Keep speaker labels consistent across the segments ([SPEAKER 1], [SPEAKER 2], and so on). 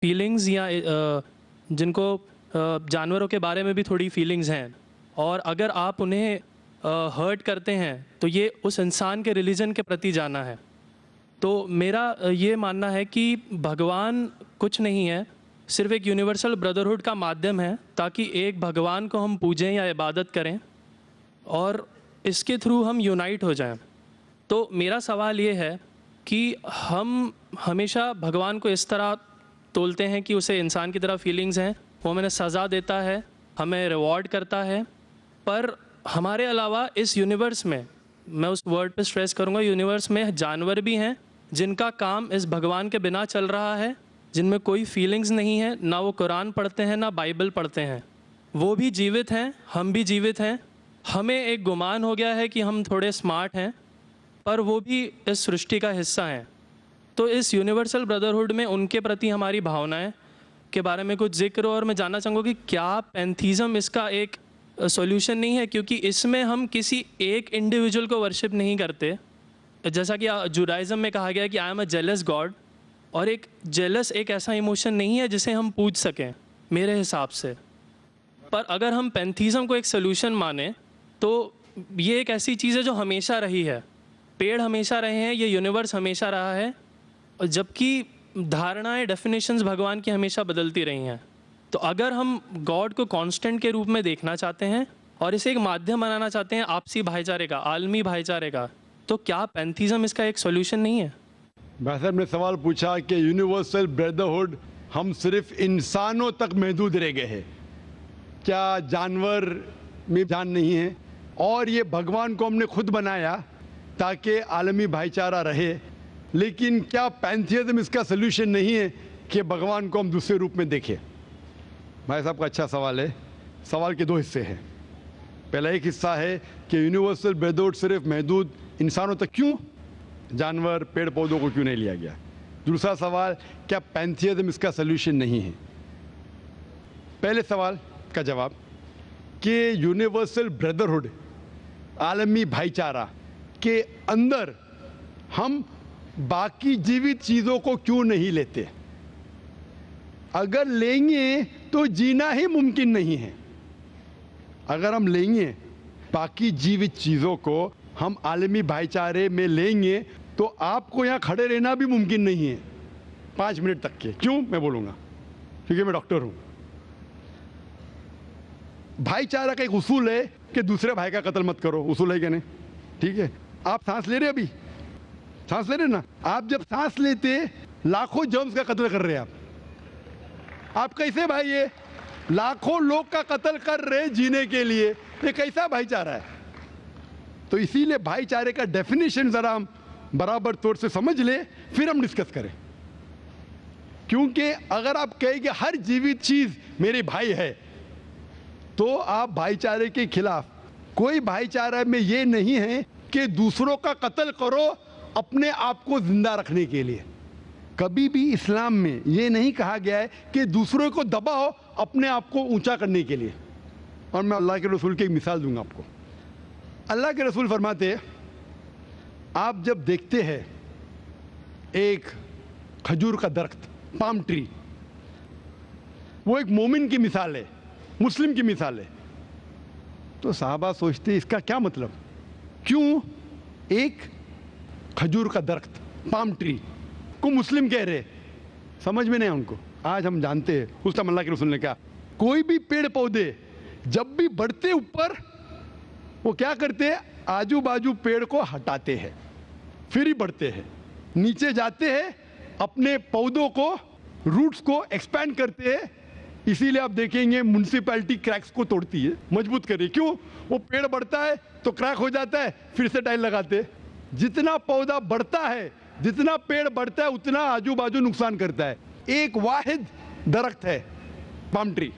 [SPEAKER 1] Feelings या जिनको जानवरों के बारे में भी थोड़ी फीलिंग्स हैं, और अगर आप उन्हें हर्ट करते हैं तो ये उस इंसान के रिलीजन के प्रति जाना है। तो मेरा ये मानना है कि भगवान कुछ नहीं है, सिर्फ एक यूनिवर्सल ब्रदरहुड का माध्यम है ताकि एक भगवान को हम पूजें या इबादत करें और इसके थ्रू हम यूनाइट हो जाएं। तो मेरा सवाल ये है कि हम हमेशा भगवान को इस तरह तोलते हैं कि उसे इंसान की तरह फीलिंग्स हैं, वो हमें सज़ा देता है, हमें रिवॉर्ड करता है, पर हमारे अलावा इस यूनिवर्स में, मैं उस वर्ड पे स्ट्रेस करूँगा, यूनिवर्स में जानवर भी हैं जिनका काम इस भगवान के बिना चल रहा है, जिनमें कोई फीलिंग्स नहीं है, ना वो कुरान पढ़ते हैं ना बाइबल पढ़ते हैं। वो भी जीवित हैं, हम भी जीवित हैं। हमें एक गुमान हो गया है कि हम थोड़े स्मार्ट हैं, पर वो भी इस सृष्टि का हिस्सा हैं। तो इस यूनिवर्सल ब्रदरहुड में उनके प्रति हमारी भावनाएं के बारे में कुछ जिक्र, और मैं जानना चाहूँगा कि क्या पैंथीज़म इसका एक सॉल्यूशन नहीं है, क्योंकि इसमें हम किसी एक इंडिविजुअल को वर्शिप नहीं करते। जैसा कि जुडाइज़म में कहा गया है कि I am a jealous God, और एक जेलस एक ऐसा इमोशन नहीं है जिसे हम पूज सकें मेरे हिसाब से। पर अगर हम पैंथीज़म को एक सोल्यूशन माने तो ये एक ऐसी चीज़ है जो हमेशा रही है। पेड़ हमेशा रहे हैं, ये यूनिवर्स हमेशा रहा है, और जबकि धारणाएं, डेफिनेशंस भगवान की हमेशा बदलती रही हैं। तो अगर हम गॉड को कांस्टेंट के रूप में देखना चाहते हैं और इसे एक माध्यम बनाना चाहते हैं आपसी भाईचारे का, आलमी भाईचारे का, तो क्या पैंथीज़म इसका एक सॉल्यूशन नहीं है?
[SPEAKER 2] भाई साहब ने सवाल पूछा कि यूनिवर्सल ब्रदरहुड हम सिर्फ इंसानों तक महदूद रह गए हैं, क्या जानवर में जान नहीं है? और ये भगवान को हमने खुद बनाया ताकि आलमी भाईचारा रहे, लेकिन क्या पैंथीज़म इसका सल्यूशन नहीं है कि भगवान को हम दूसरे रूप में देखें? भाई साहब का अच्छा सवाल है। सवाल के दो हिस्से हैं। पहला एक हिस्सा है कि यूनिवर्सल ब्रदरहुड सिर्फ महदूद इंसानों तक क्यों, जानवर पेड़ पौधों को क्यों नहीं लिया गया? दूसरा सवाल, क्या पैंथीज़म इसका सल्यूशन नहीं है? पहले सवाल का जवाब कि यूनिवर्सल ब्रदरहुड, आलमी भाईचारा के अंदर हम बाकी जीवित चीज़ों को क्यों नहीं लेते? अगर लेंगे तो जीना ही मुमकिन नहीं है। अगर हम लेंगे बाकी जीवित चीज़ों को, हम आलमी भाईचारे में लेंगे, तो आपको यहाँ खड़े रहना भी मुमकिन नहीं है 5 मिनट तक के। क्यों? मैं बोलूँगा, क्योंकि मैं डॉक्टर हूँ। भाईचारा का एक उसूल है कि दूसरे भाई का कत्ल मत करो। उसूल है क्या नहीं? ठीक है। आप सांस ले रहे, अभी सांस ले रहे ना? आप जब सांस लेते लाखों जर्म्स का कत्ल कर रहे हैं आप कैसे भाई? ये लाखों लोग का कत्ल कर रहे जीने के लिए, ये कैसा भाईचारा है? तो इसीलिए भाईचारे का डेफिनेशन जरा हम बराबर तौर से समझ ले, फिर हम डिस्कस करें। क्योंकि अगर आप कहेंगे हर जीवित चीज मेरे भाई है, तो आप भाईचारे के खिलाफ। कोई भाईचारा में ये नहीं है कि दूसरों का कत्ल करो अपने आप को जिंदा रखने के लिए। कभी भी इस्लाम में ये नहीं कहा गया है कि दूसरों को दबाओ अपने आप को ऊंचा करने के लिए। और मैं अल्लाह के रसूल की एक मिसाल दूंगा आपको। अल्लाह के रसूल फरमाते हैं, आप जब देखते हैं एक खजूर का दरख्त, पाम ट्री, वो एक मोमिन की मिसाल है, मुस्लिम की मिसाल है, तो साहबा सोचते इसका क्या मतलब? क्यों एक खजूर का दरख्त, पाम ट्री को मुस्लिम कह रहे? समझ में नहीं उनको। आज हम जानते हैं, उस टाइम अल्लाह के रसूल ने कहा कोई भी पेड़ पौधे जब भी बढ़ते ऊपर, वो क्या करते हैं? आजू बाजू पेड़ को हटाते हैं, फिर ही बढ़ते हैं। नीचे जाते हैं, अपने पौधों को, रूट्स को एक्सपैंड करते हैं। इसीलिए आप देखेंगे म्युनिसिपैलिटी क्रैक्स को तोड़ती है, मजबूत करे। क्यों? वो पेड़ बढ़ता है तो क्रैक हो जाता है, फिर से टाइल लगाते हैं। जितना पौधा बढ़ता है, जितना पेड़ बढ़ता है, उतना आजू बाजू नुकसान करता है। एक वाहिद दरख्त है पाम ट्री,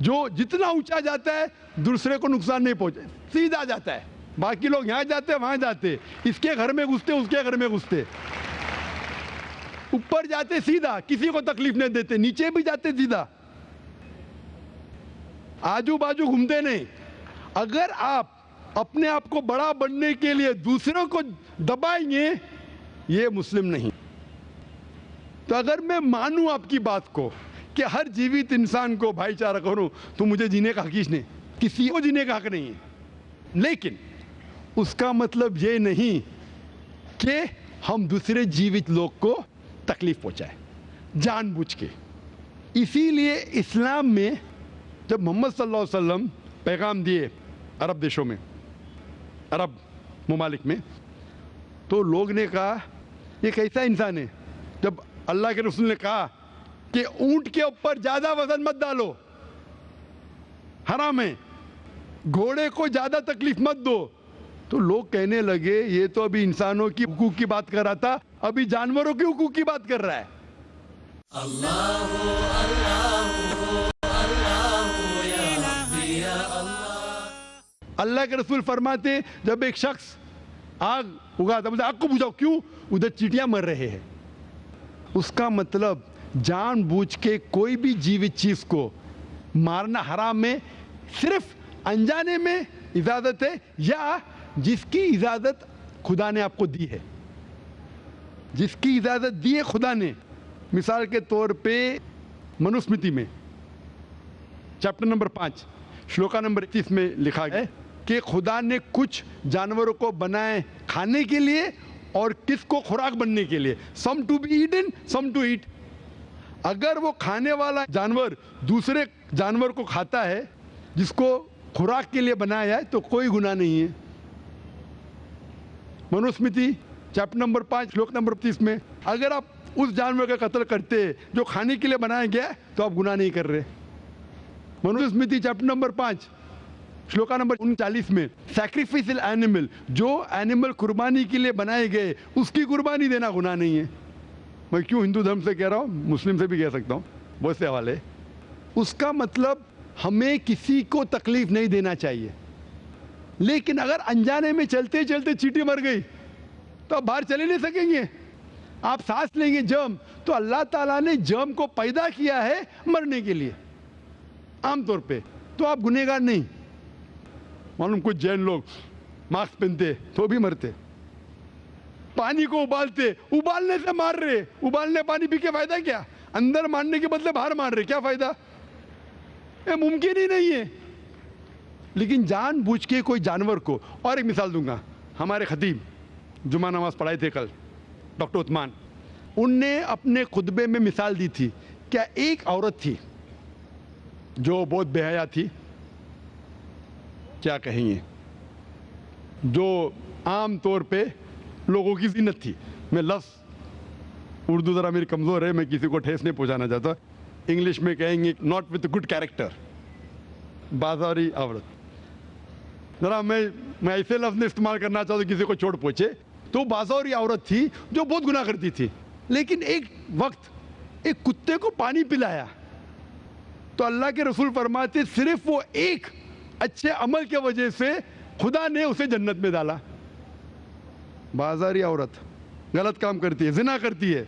[SPEAKER 2] जो जितना ऊंचा जाता है दूसरे को नुकसान नहीं पहुंचे, सीधा जाता है। बाकी लोग यहां जाते हैं, वहां जाते, इसके घर में घुसते, उसके घर में घुसते, ऊपर जाते सीधा, किसी को तकलीफ नहीं देते, नीचे भी जाते सीधा, आजू बाजू घूमते नहीं। अगर आप अपने आप को बड़ा बनने के लिए दूसरों को दबाएंगे, ये मुस्लिम नहीं। तो अगर मैं मानूं आपकी बात को कि हर जीवित इंसान को भाईचारा करूं, तो मुझे जीने का हक ही नहीं, किसी को जीने का हक नहीं है। लेकिन उसका मतलब ये नहीं कि हम दूसरे जीवित लोग को तकलीफ पहुंचाए जानबूझ के। इसीलिए इस्लाम में जब मोहम्मद सल्लल्लाहु अलैहि वसल्लम पैगाम दिए अरब देशों में, अरब ममालिक में, तो लोग ने कहा ये कैसा इंसान है। जब अल्लाह के रसूल ने कहा कि ऊंट के ऊपर ज्यादा वजन मत डालो, हराम है, घोड़े को ज्यादा तकलीफ मत दो, तो लोग कहने लगे ये तो अभी इंसानों की हुकूक की बात कर रहा था, अभी जानवरों की हुकूक की बात कर रहा है। अल्लाह के रसूल फरमाते जब एक शख्स आग उगाता, बोलते आग को बुझाओ, क्यों? उधर चींटियां मर रहे हैं। उसका मतलब जानबूझ के कोई भी जीवित चीज को मारना हराम है। सिर्फ अनजाने में इजाजत है, या जिसकी इजाजत खुदा ने आपको दी है, जिसकी इजाजत दी है खुदा ने। मिसाल के तौर पे मनुस्मृति में चैप्टर नंबर 5 श्लोका नंबर 31 में लिखा है कि खुदा ने कुछ जानवरों को बनाए खाने के लिए और किसको खुराक बनने के लिए, some to be eaten some to eat. अगर वो खाने वाला जानवर दूसरे जानवर को खाता है जिसको खुराक के लिए बनाया है, तो कोई गुनाह नहीं है। मनुस्मृति चैप्टर नंबर 5 श्लोक नंबर 30 में अगर आप उस जानवर का कत्ल करते जो खाने के लिए बनाया गया है, तो आप गुनाह नहीं कर रहे। Manusmriti chapter number 5 shloka number 39 में सैक्रिफिशियल एनिमल, जो एनिमल कुर्बानी के लिए बनाए गए उसकी कुर्बानी देना गुनाह नहीं है। मैं क्यों हिंदू धर्म से कह रहा हूँ, मुस्लिम से भी कह सकता हूँ, बहुत से हवाले। उसका मतलब हमें किसी को तकलीफ नहीं देना चाहिए। लेकिन अगर अनजाने में चलते चलते चींटी मर गई तो आप बाहर चले नहीं सकेंगे, आप सांस लेंगे जर्म। तो अल्लाह ताला ने जर्म को पैदा किया है मरने के लिए आमतौर पे, तो आप गुनहगार नहीं। मालूम कुछ जैन लोग मास्क पहनते तो भी मरते, पानी को उबालते, उबालने से मार रहे, उबालने पानी पी के फायदा क्या? अंदर मारने के बदले बाहर मार रहे, क्या फायदा? ये मुमकिन ही नहीं है। लेकिन जानबूझ के कोई जानवर को, और एक मिसाल दूंगा, हमारे खतीब जुमा नमाज पढ़ाए थे कल, डॉक्टर उस्मान, उनने अपने खुतबे में मिसाल दी थी। क्या एक औरत थी जो बहुत बेहया थी, क्या कहेंगे, जो आम तौर पे लोगों की जीनत थी। मैं लफ्ज़ उर्दू ज़रा मेरी कमज़ोर है, मैं किसी को ठेस नहीं पहुंचाना चाहता। इंग्लिश में कहेंगे नॉट विथ गुड कैरेक्टर, बाजारी औरत। ज़रा मैं ऐसे लफ्ज़ नहीं इस्तेमाल करना चाहता किसी को चोट पहुंचे। तो बाजारी औरत थी जो बहुत गुनाह करती थी, लेकिन एक वक्त एक कुत्ते को पानी पिलाया तो अल्लाह के रसूल फरमाते सिर्फ वो एक अच्छे अमल के वजह से खुदा ने उसे जन्नत में डाला। बाजारी औरत गलत काम करती है, जिना करती है,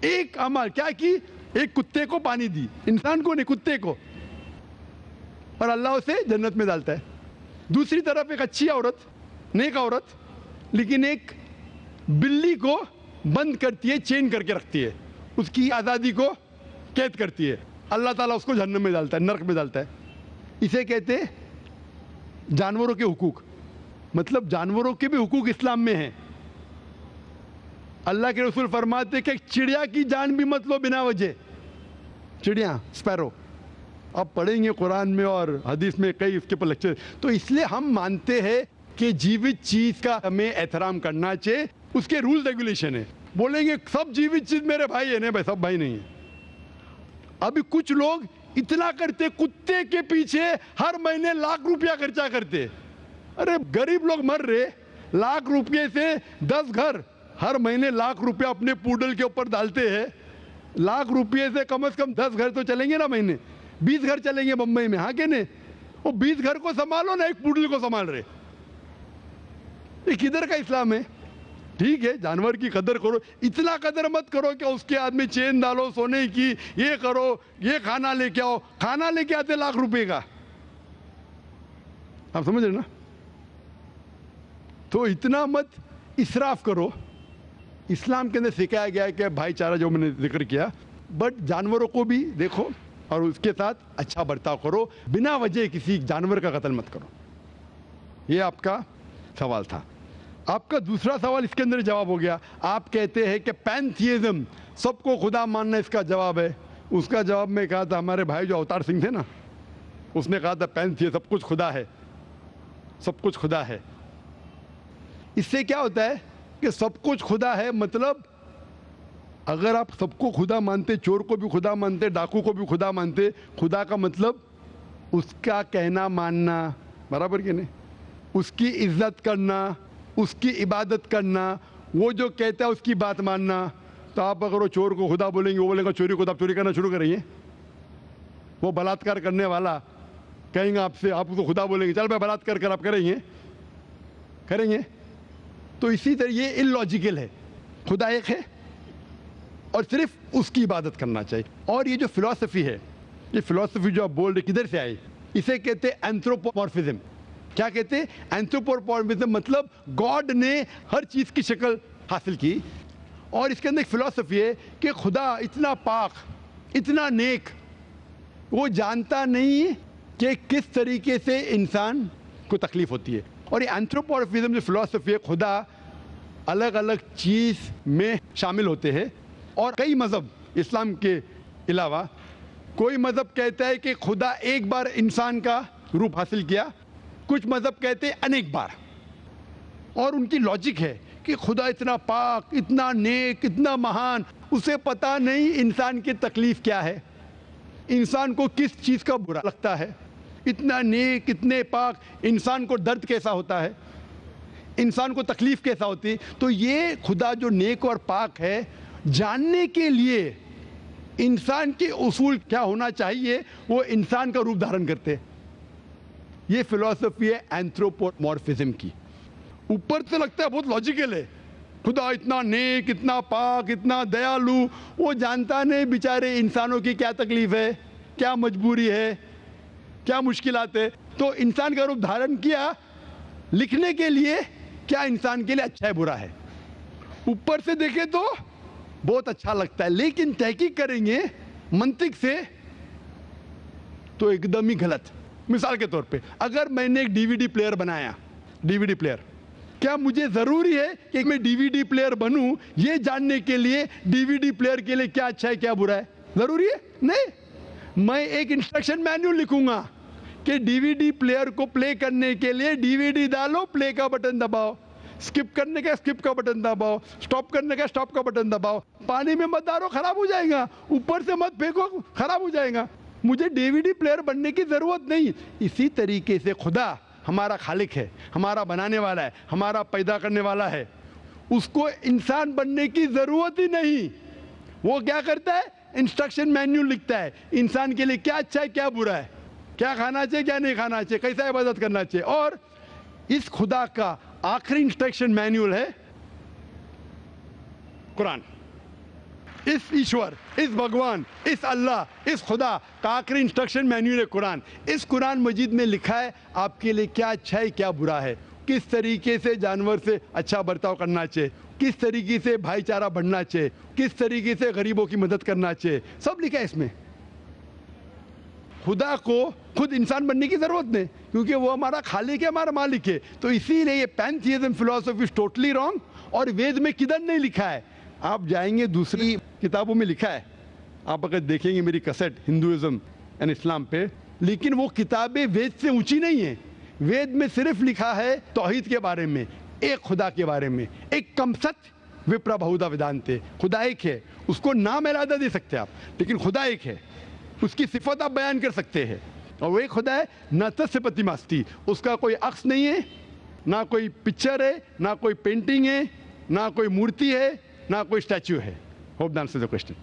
[SPEAKER 2] एक अमल क्या की, एक कुत्ते को पानी दी, इंसान को नहीं कुत्ते को, और अल्लाह उसे जन्नत में डालता है। दूसरी तरफ एक अच्छी औरत, नेक औरत, लेकिन एक बिल्ली को बंद करती है, चेन करके रखती है, उसकी आज़ादी को कैद करती है, अल्लाह ताला उसको जहन्नम में डालता है, नरक में डालता है। इसे कहते हैं जानवरों के हुकूक। मतलब जानवरों के भी हुकूक इस्लाम में हैं। अल्लाह के रसूल फरमाते कि चिड़िया की जान भी मत लो बिना वजह। चिड़िया, स्पैरो, आप पढ़ेंगे कुरान में और हदीस में कई इसके पर लेक्चर। तो इसलिए हम मानते हैं कि जीवित चीज का हमें एहतराम करना चाहिए, उसके रूल रेगुलेशन है। बोलेंगे सब जीवित चीज मेरे भाई है, नहीं भाई, सब भाई नहीं है। अभी कुछ लोग इतना करते, कुत्ते के पीछे हर महीने लाख रुपया खर्चा करते। अरे गरीब लोग मर रहे, लाख रुपये से 10 घर हर महीने लाख रुपया अपने पूडल के ऊपर डालते हैं। लाख रुपये से कम 10 घर तो चलेंगे ना महीने, 20 घर चलेंगे बम्बई में, हाँ के नहीं? वो 20 घर को संभालो ना, एक पूडल को संभाल रहे। ये किधर का इस्लाम है? ठीक है, जानवर की कदर करो, इतना कदर मत करो कि उसके हाथ में चेन डालो सोने की, ये करो, ये खाना लेके आओ। खाना लेके आते लाख रुपए का, आप समझ रहे ना? तो इतना मत इसराफ करो, इस्लाम के अंदर सिखाया गया है कि भाईचारा जो मैंने जिक्र किया, बट जानवरों को भी देखो और उसके साथ अच्छा बर्ताव करो, बिना वजह किसी जानवर का कत्ल मत करो। ये आपका सवाल था। आपका दूसरा सवाल इसके अंदर जवाब हो गया। आप कहते हैं कि पैंथियज्म, सबको खुदा मानना इसका जवाब है। उसका जवाब में कहा था, हमारे भाई जो अवतार सिंह थे ना, उसने कहा था पैंथियज्म, सब कुछ खुदा है, सब कुछ खुदा है। इससे क्या होता है कि सब कुछ खुदा है, मतलब अगर आप सबको खुदा मानते, चोर को भी खुदा मानते, डाकू को भी खुदा मानते, खुदा का मतलब उसका कहना मानना, बराबर कि नहीं, उसकी इज्जत करना, उसकी इबादत करना, वो जो कहता है उसकी बात मानना। तो आप अगर वो चोर को खुदा बोलेंगे, वो बोलेगा चोरी को, तो आप चोरी करना शुरू करेंगे। वो बलात्कार करने वाला कहेंगे आपसे, आप उसको खुदा बोलेंगे, चल मैं बलात्कार कर, आप करेंगे? करेंगे? तो इसी तरह ये इलॉजिकल है। खुदा एक है और सिर्फ उसकी इबादत करना चाहिए। और ये जो फिलॉसफी है, ये फिलॉसफी जो आप बोल रहे किधर से आई, इसे कहते हैं एंथ्रोपोमॉर्फिज्म। क्या कहते हैं? एंथ्रोपोमॉर्फिज्म, मतलब गॉड ने हर चीज़ की शक्ल हासिल की। और इसके अंदर एक फिलॉसफी है कि खुदा इतना पाक, इतना नेक, वो जानता नहीं कि किस तरीके से इंसान को तकलीफ होती है। और ये एंथ्रोपोमॉर्फिज्म जो फिलॉसफी है, खुदा अलग अलग चीज़ में शामिल होते हैं। और कई मज़हब, इस्लाम के अलावा कोई मज़हब कहता है कि खुदा एक बार इंसान का रूप हासिल किया, कुछ मज़हब कहते हैं अनेक बार। और उनकी लॉजिक है कि खुदा इतना पाक, इतना नेक, इतना महान, उसे पता नहीं इंसान की तकलीफ़ क्या है, इंसान को किस चीज़ का बुरा लगता है। इतना नेक, इतने पाक, इंसान को दर्द कैसा होता है, इंसान को तकलीफ़ कैसा होती है। तो ये खुदा जो नेक और पाक है, जानने के लिए इंसान के उसूल क्या होना चाहिए, वो इंसान का रूप धारण करते हैं। ये फिलॉसफी है एंथ्रोपोमॉर्फिज्म की। ऊपर से लगता है बहुत लॉजिकल है, खुदा इतना नेक, इतना पाक, इतना दयालु, वो जानता नहीं बेचारे इंसानों की क्या तकलीफ है, क्या मजबूरी है, क्या मुश्किलात है। तो इंसान का रूप धारण किया लिखने के लिए, क्या इंसान के लिए अच्छा है बुरा है। ऊपर से देखें तो बहुत अच्छा लगता है, लेकिन तहकीक करेंगे मंतिक से तो एकदम ही गलत। मिसाल के तौर पे, अगर मैंने एक डीवीडी प्लेयर बनाया, डीवीडी प्लेयर, क्या मुझे ज़रूरी है कि मैं डीवीडी प्लेयर बनूं ये जानने के लिए डीवीडी प्लेयर के लिए क्या अच्छा है क्या बुरा है? ज़रूरी है? नहीं। मैं एक इंस्ट्रक्शन मैन्युअल लिखूंगा कि डीवीडी प्लेयर को प्ले करने के लिए डीवीडी डालो, प्ले का बटन दबाओ, स्किप करने का स्किप का बटन दबाओ, स्टॉप करने का स्टॉप का बटन दबाओ, पानी में मत डालो खराब हो जाएगा, ऊपर से मत फेंको खराब हो जाएगा। मुझे डीवीडी प्लेयर बनने की ज़रूरत नहीं। इसी तरीके से खुदा हमारा खालिक है, हमारा बनाने वाला है, हमारा पैदा करने वाला है, उसको इंसान बनने की ज़रूरत ही नहीं। वो क्या करता है? इंस्ट्रक्शन मैन्युअल लिखता है, इंसान के लिए क्या अच्छा है क्या बुरा है, क्या खाना चाहिए क्या नहीं खाना चाहिए, कैसा इबादत करना चाहिए। और इस खुदा का आखिरी इंस्ट्रक्शन मैन्युअल है कुरान। इस ईश्वर, इस भगवान, इस अल्लाह, इस खुदा का आखिरी इंस्ट्रक्शन मैन्युअल है कुरान। इस कुरान मजीद में लिखा है आपके लिए क्या अच्छा है क्या बुरा है, किस तरीके से जानवर से अच्छा बर्ताव करना चाहिए, किस तरीके से भाईचारा बढ़ना चाहिए, किस तरीके से गरीबों की मदद करना चाहिए, सब लिखा है इसमें। खुदा को खुद इंसान बनने की ज़रूरत नहीं, क्योंकि वो हमारा खालिक है, हमारा मालिक है। तो इसीलिए ये पैंथियज्म फिलॉसफी इज टोटली रॉन्ग। और वेद में किधर नहीं लिखा है, आप जाएंगे दूसरी किताबों में लिखा है, आप अगर देखेंगे मेरी कैसेट हिंदुइज्म एंड इस्लाम पे, लेकिन वो किताबें वेद से ऊंची नहीं है। वेद में सिर्फ लिखा है तौहीद के बारे में, एक खुदा के बारे में, एक कमसत विप्रा बहुधा वेदांते, खुदा एक है, उसको नाम अलहदा दे सकते हैं आप, लेकिन खुदा एक है, उसकी सिफत आप बयान कर सकते हैं। और वो एक खुदा है न तस्य प्रतिमास्ति, उसका कोई अक्स नहीं है, ना कोई पिक्चर है, ना कोई पेंटिंग है, ना कोई मूर्ति है, ना कोई स्टैच्यू है। Hope that answers the question.